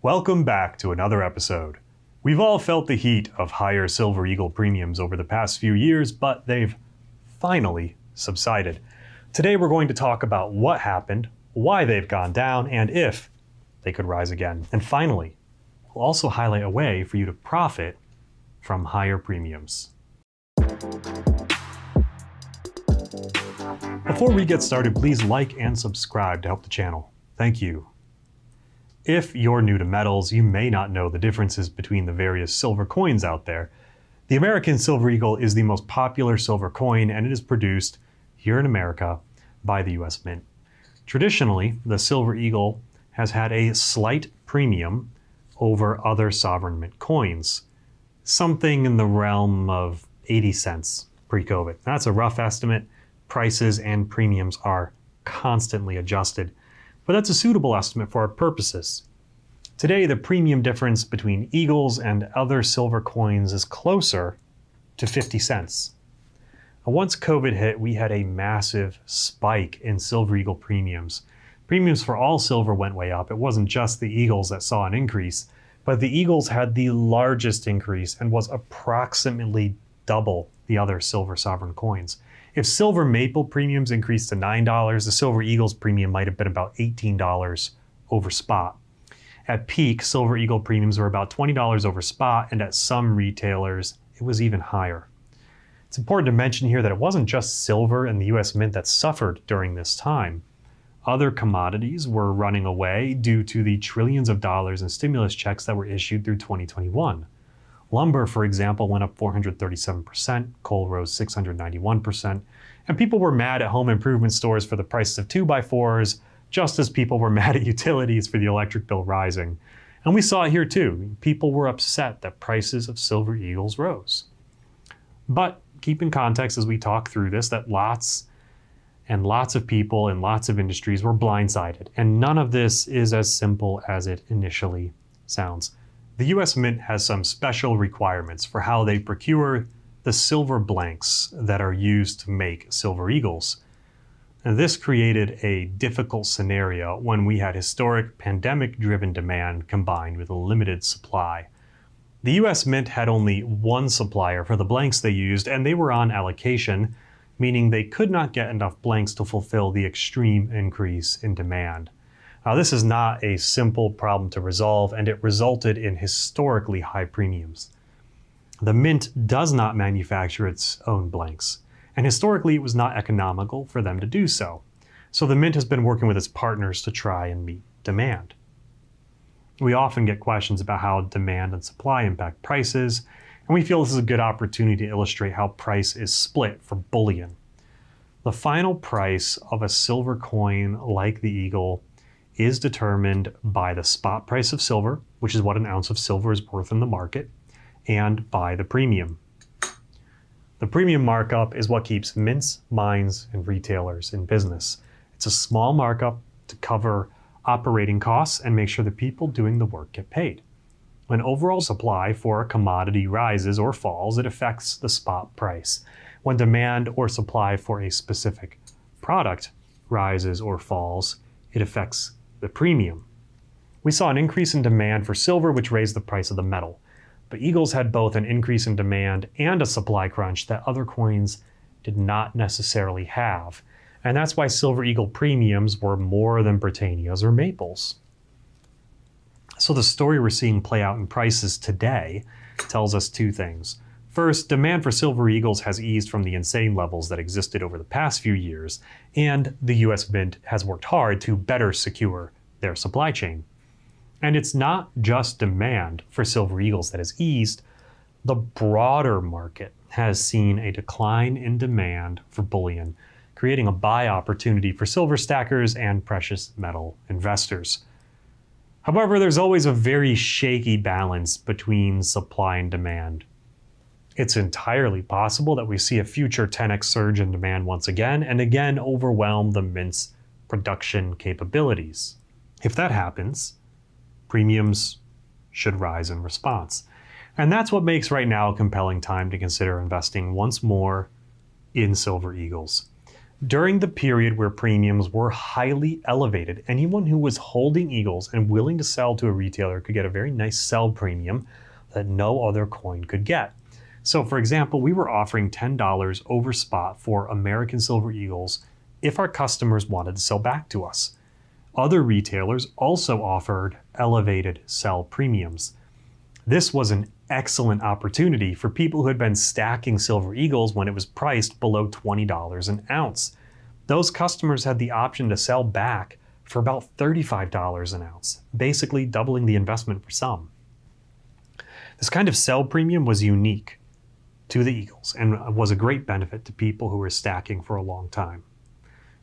Welcome back to another episode. We've all felt the heat of higher Silver Eagle premiums over the past few years, but they've finally subsided. Today we're going to talk about what happened, why they've gone down, and if they could rise again. And finally, we'll also highlight a way for you to profit from higher premiums. Before we get started, please like and subscribe to help the channel. Thank you. If you're new to metals, you may not know the differences between the various silver coins out there. The American Silver Eagle is the most popular silver coin, and it is produced here in America by the US Mint. Traditionally, the Silver Eagle has had a slight premium over other sovereign mint coins, something in the realm of 80 cents pre-COVID. That's a rough estimate. Prices and premiums are constantly adjusted, but that's a suitable estimate for our purposes. Today, the premium difference between Eagles and other silver coins is closer to 50 cents. Now, once COVID hit, we had a massive spike in Silver Eagle premiums. Premiums for all silver went way up. It wasn't just the Eagles that saw an increase, but the Eagles had the largest increase and was approximately double the other silver sovereign coins. If silver maple premiums increased to $9, the Silver Eagle's premium might have been about $18 over spot. At peak, Silver Eagle premiums were about $20 over spot, and at some retailers, it was even higher. It's important to mention here that it wasn't just silver and the US Mint that suffered during this time. Other commodities were running away due to the trillions of dollars in stimulus checks that were issued through 2021. Lumber, for example, went up 437%, coal rose 691%, and people were mad at home improvement stores for the prices of 2x4s, just as people were mad at utilities for the electric bill rising. And we saw it here too. People were upset that prices of Silver Eagles rose. But keep in context as we talk through this that lots and lots of people in lots of industries were blindsided, and none of this is as simple as it initially sounds. The US Mint has some special requirements for how they procure the silver blanks that are used to make Silver Eagles. And this created a difficult scenario when we had historic pandemic-driven demand combined with a limited supply. The US Mint had only one supplier for the blanks they used, and they were on allocation, meaning they could not get enough blanks to fulfill the extreme increase in demand. Now, this is not a simple problem to resolve, and it resulted in historically high premiums. The Mint does not manufacture its own blanks, and historically it was not economical for them to do so. So the Mint has been working with its partners to try and meet demand. We often get questions about how demand and supply impact prices, and we feel this is a good opportunity to illustrate how price is split for bullion. The final price of a silver coin like the Eagle is determined by the spot price of silver, which is what an ounce of silver is worth in the market, and by the premium. The premium markup is what keeps mints, mines, and retailers in business. It's a small markup to cover operating costs and make sure the people doing the work get paid. When overall supply for a commodity rises or falls, it affects the spot price. When demand or supply for a specific product rises or falls, it affects the premium. We saw an increase in demand for silver, which raised the price of the metal. But Eagles had both an increase in demand and a supply crunch that other coins did not necessarily have. And that's why Silver Eagle premiums were more than Britannias or Maples. So the story we're seeing play out in prices today tells us two things. First, demand for Silver Eagles has eased from the insane levels that existed over the past few years, and the US Mint has worked hard to better secure their supply chain. And it's not just demand for Silver Eagles that has eased. The broader market has seen a decline in demand for bullion, creating a buy opportunity for silver stackers and precious metal investors. However, there's always a very shaky balance between supply and demand. It's entirely possible that we see a future 10x surge in demand once again, and again overwhelm the Mint's production capabilities. If that happens, premiums should rise in response. And that's what makes right now a compelling time to consider investing once more in Silver Eagles. During the period where premiums were highly elevated, anyone who was holding Eagles and willing to sell to a retailer could get a very nice sell premium that no other coin could get. So for example, we were offering $10 over spot for American Silver Eagles if our customers wanted to sell back to us. Other retailers also offered elevated sell premiums. This was an excellent opportunity for people who had been stacking Silver Eagles when it was priced below $20 an ounce. Those customers had the option to sell back for about $35 an ounce, basically doubling the investment for some. This kind of sell premium was unique to the Eagles and was a great benefit to people who were stacking for a long time.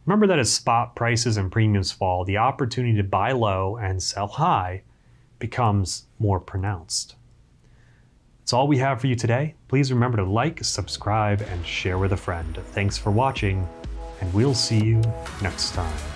Remember that as spot prices and premiums fall, the opportunity to buy low and sell high becomes more pronounced. That's all we have for you today. Please remember to like, subscribe, and share with a friend. Thanks for watching, and we'll see you next time.